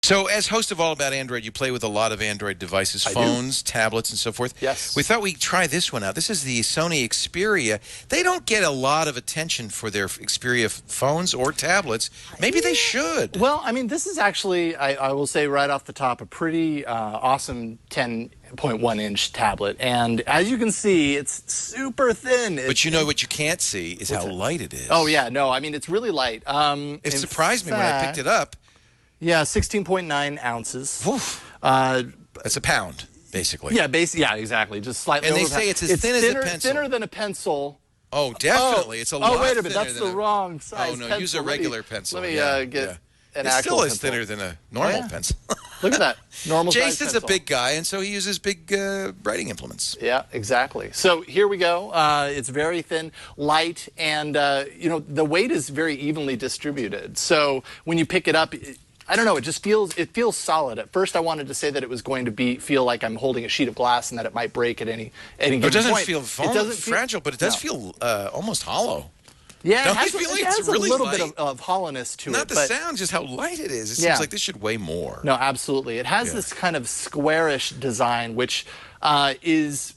So, as host of All About Android, you play with a lot of Android devices, phones, tablets, and so forth. Yes. We thought we'd try this one out. This is the Sony Xperia. They don't get a lot of attention for their Xperia phones or tablets. Maybe they should. Well, I mean, this is actually, I will say right off the top, a pretty awesome 10.1-inch tablet. And as you can see, it's super thin. But you know what you can't see is how light it is. Oh, yeah. No, I mean, it's really light. It surprised me when I picked it up. Yeah, 16.9 ounces. That's a pound, basically. Yeah, yeah, exactly. Just slightly over. And they say it's as thin as a pencil. Thinner than a pencil. Oh, definitely. It's a lot thinner. Oh, wait a minute. That's the wrong size pencil. Oh, no. Pencil. Use a regular pencil. Let me get an It actual still is pencil. thinner than a normal pencil. Look at that. Normal size Jason's pencil. a big guy, and so he uses big writing implements. Yeah, exactly. So here we go. It's very thin, light, and you know, the weight is very evenly distributed. So when you pick it up, I don't know, it feels solid. At first I wanted to say that it was going to feel like I'm holding a sheet of glass and that it might break at any given point. It doesn't feel fragile, but it does feel almost hollow. Yeah, it has a little bit of hollowness to it. Not the sound, just how light it is. It seems like this should weigh more. No, absolutely. It has this kind of squarish design, which is,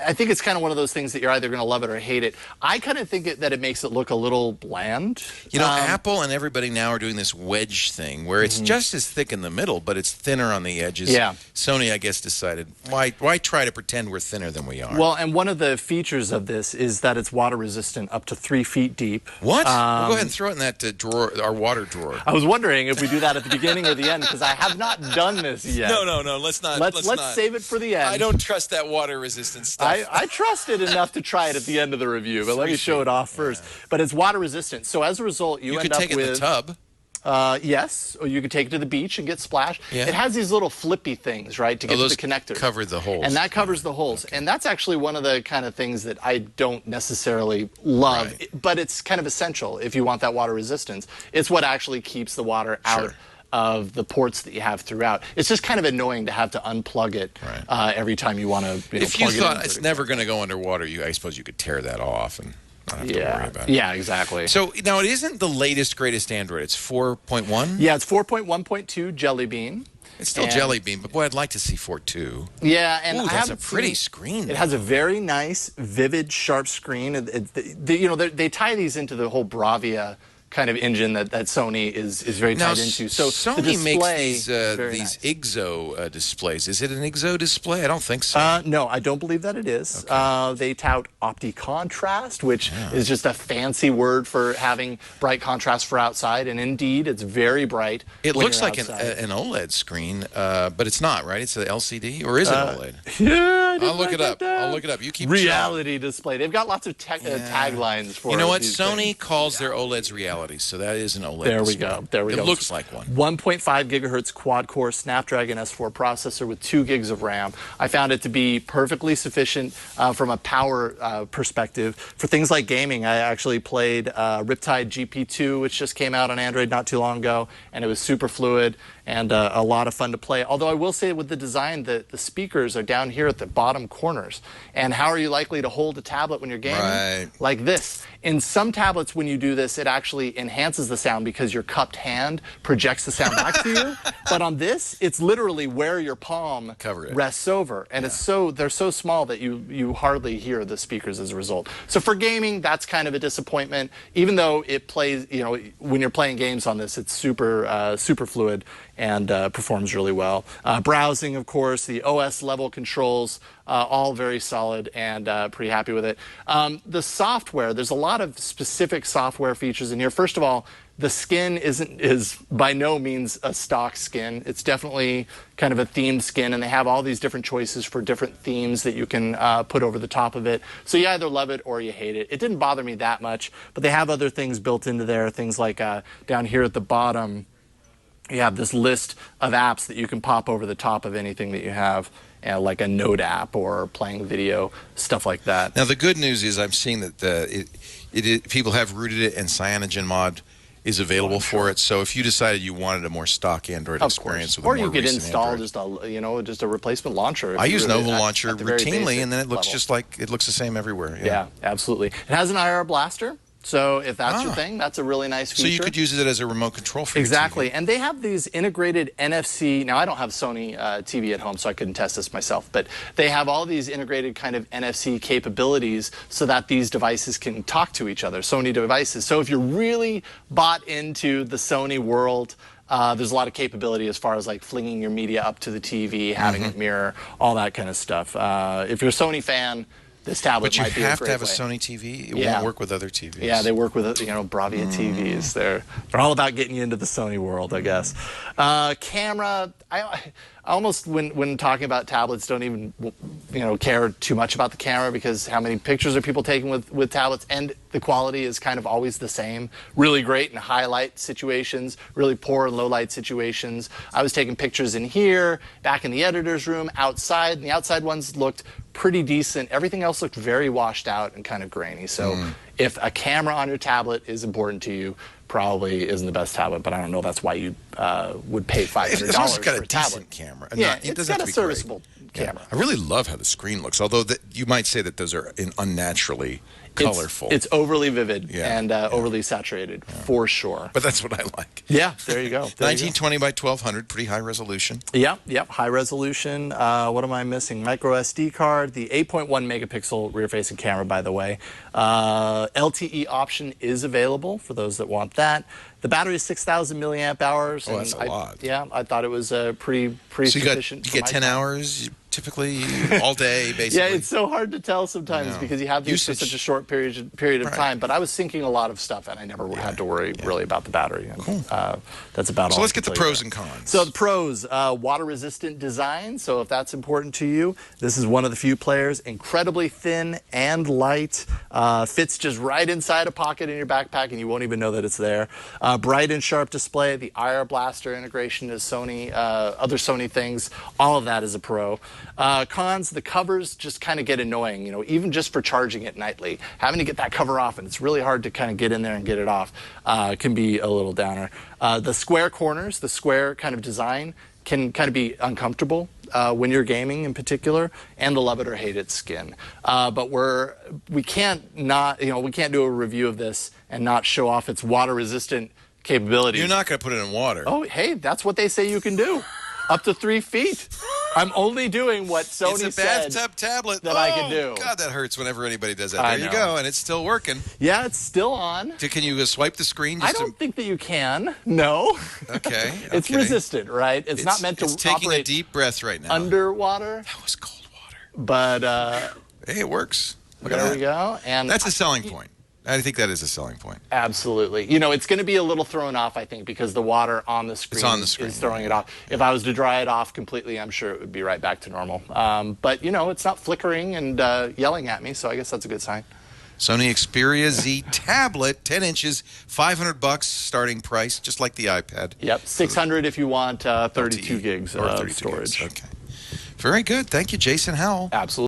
I think it's kind of one of those things that you're either going to love it or hate it. I kind of think that it makes it look a little bland. You know, Apple and everybody now are doing this wedge thing where it's just as thick in the middle, but it's thinner on the edges. Yeah. Sony, I guess, decided, why try to pretend we're thinner than we are? Well, and one of the features of this is that it's water resistant up to 3 feet deep. What? We'll go ahead and throw it in that drawer, our water drawer. I was wondering if we do that at the beginning or the end, because I have not done this yet. No, let's not. Let's save it for the end. I don't trust that water resistant stuff. I trust it enough to try it at the end of the review, but let me show it off first. But it's water resistant, so as a result, you end up with... You could take it in the tub. Yes, or you could take it to the beach and get splashed. Yeah. It has these little flippy things, right, to get to the connector. Cover the holes. And that covers the holes. Okay. And that's actually one of the kind of things that I don't necessarily love, but it's kind of essential if you want that water resistance. It's what actually keeps the water out of the ports that you have throughout. It's just kind of annoying to have to unplug it every time you want to plug it in. If you thought it's never going to go underwater, I suppose you could tear that off and not have to worry about it. Yeah, exactly. So now it isn't the latest, greatest Android. It's 4.1? Yeah, it's 4.1.2 Jelly Bean. It's still Jelly Bean, but boy, I'd like to see 4.2. Yeah, and that's a pretty screen. It has a very nice, vivid, sharp screen. You know, they tie these into the whole Bravia kind of engine that Sony is very tied into. So Sony the display makes these nice. IGZO displays. Is it an IGZO display? I don't think so. No, I don't believe that it is. Okay. They tout OptiContrast, which is just a fancy word for having bright contrast for outside, and indeed, it's very bright. It looks like an OLED screen, but it's not, right? It's an LCD, or is it OLED? Yeah, I'll look it up. I'll look it up. You keep reality display. They've got lots of taglines for it. You know what? Sony calls their OLEDs reality. So that is an OLED display. There we go. It looks like one. 1.5 gigahertz quad-core Snapdragon S4 processor with 2 gigs of RAM. I found it to be perfectly sufficient from a power perspective. For things like gaming, I actually played Riptide GP2, which just came out on Android not too long ago, and it was super fluid and a lot of fun to play. Although I will say with the design, the speakers are down here at the bottom corners. And how are you likely to hold a tablet when you're gaming? Right. Like this. In some tablets, when you do this, it actually enhances the sound because your cupped hand projects the sound back to you. But on this, it's literally where your palm rests over. And they're so small that you hardly hear the speakers as a result. So for gaming, that's kind of a disappointment. Even though it plays, you know, when you're playing games on this, it's super fluid and performs really well. Browsing, of course, the OS level controls, all very solid and pretty happy with it. The software, there's a lot of specific software features in here. First of all, the skin is by no means a stock skin. It's definitely kind of a themed skin, and they have all these different choices for different themes that you can put over the top of it. So you either love it or you hate it. It didn't bother me that much, but they have other things built into there, things like down here at the bottom, you have this list of apps that you can pop over the top of anything that you have, like a note app or playing video, stuff like that. Now, the good news is I'm seeing that people have rooted it, and CyanogenMod is available for it. So if you decided you wanted a more stock Android experience with a more recent Android. Or you could install just a replacement launcher. I use Nova Launcher routinely, and then it looks just like it looks the same everywhere. Yeah, absolutely. It has an IR blaster. So if that's your thing, that's a really nice feature. So you could use it as a remote control for Exactly. your TV. And they have these integrated NFC. Now, I don't have Sony TV at home, so I couldn't test this myself. But they have all these integrated kind of NFC capabilities so that these devices can talk to each other, Sony devices. So if you're really bought into the Sony world, there's a lot of capability as far as like flinging your media up to the TV, having it mirror, all that kind of stuff. If you're a Sony fan, this tablet might be a great way. But you have to have a Sony TV? It won't work with other TVs? Yeah, they work with, Bravia TVs. They're all about getting you into the Sony world, I guess. Camera, I almost, when talking about tablets, don't even, care too much about the camera, because how many pictures are people taking with tablets, and the quality is kind of always the same. Really great in high light situations, really poor in low light situations. I was taking pictures in here, back in the editor's room, outside, and the outside ones looked pretty decent. Everything else looked very washed out and kind of grainy. So if a camera on your tablet is important to you, probably isn't the best tablet, but I don't know that's why you would pay $500 for a tablet. It's also got a decent camera. Yeah, it's got a serviceable camera. I really love how the screen looks, although you might say that those are unnaturally colorful. It's overly vivid and overly saturated, for sure. But that's what I like. Yeah, there you go. 1920 by 1200, pretty high resolution. Yep, high resolution. What am I missing? Micro SD card, the 8.1 megapixel rear-facing camera, by the way. LTE option is available for those that want that. The battery is 6,000 milliamp hours. Oh, that's a lot. Yeah, I thought it was pretty sufficient. You get 10 hours typically all day, basically. Yeah, it's so hard to tell sometimes because you have these for such a short period of time. But I was syncing a lot of stuff, and I never had to worry really about the battery. And, that's about all. So let's get the pros and cons. So the pros: water-resistant design. So if that's important to you, this is one of the few players. Incredibly thin and light. Fits just right inside a pocket in your backpack, and you won't even know that it's there. Bright and sharp display. The IR Blaster integration is Sony. Other Sony things. All of that is a pro. Cons: the covers just kind of get annoying, even just for charging it nightly. Having to get that cover off, and it's really hard to kind of get in there and get it off, can be a little downer. The square corners, the square kind of design, can kind of be uncomfortable when you're gaming in particular, and the love it or hate it skin. But we can't do a review of this and not show off its water resistant capabilities. You're not going to put it in water. Oh, hey, that's what they say you can do. Up to 3 feet. I'm only doing what Sony said. It's a bathtub tablet that I can do. God, that hurts whenever anybody does that. There you go, and it's still working. Yeah, it's still on. Can you swipe the screen? I don't think that you can. No. Okay. It's resistant, right? It's not meant to operate. It's taking a deep breath right now. Underwater. That was cold water. But hey, it works. There we go. And that's a selling point. I think that is a selling point. Absolutely. It's going to be a little thrown off, I think, because the water on the screen, is throwing it off. If I was to dry it off completely, I'm sure it would be right back to normal. But, it's not flickering and yelling at me, so I guess that's a good sign. Sony Xperia Z tablet, 10 inches, $500 starting price, just like the iPad. Yep, $600 if you want 32 gigs of storage. Okay. Very good. Thank you, Jason Howell. Absolutely.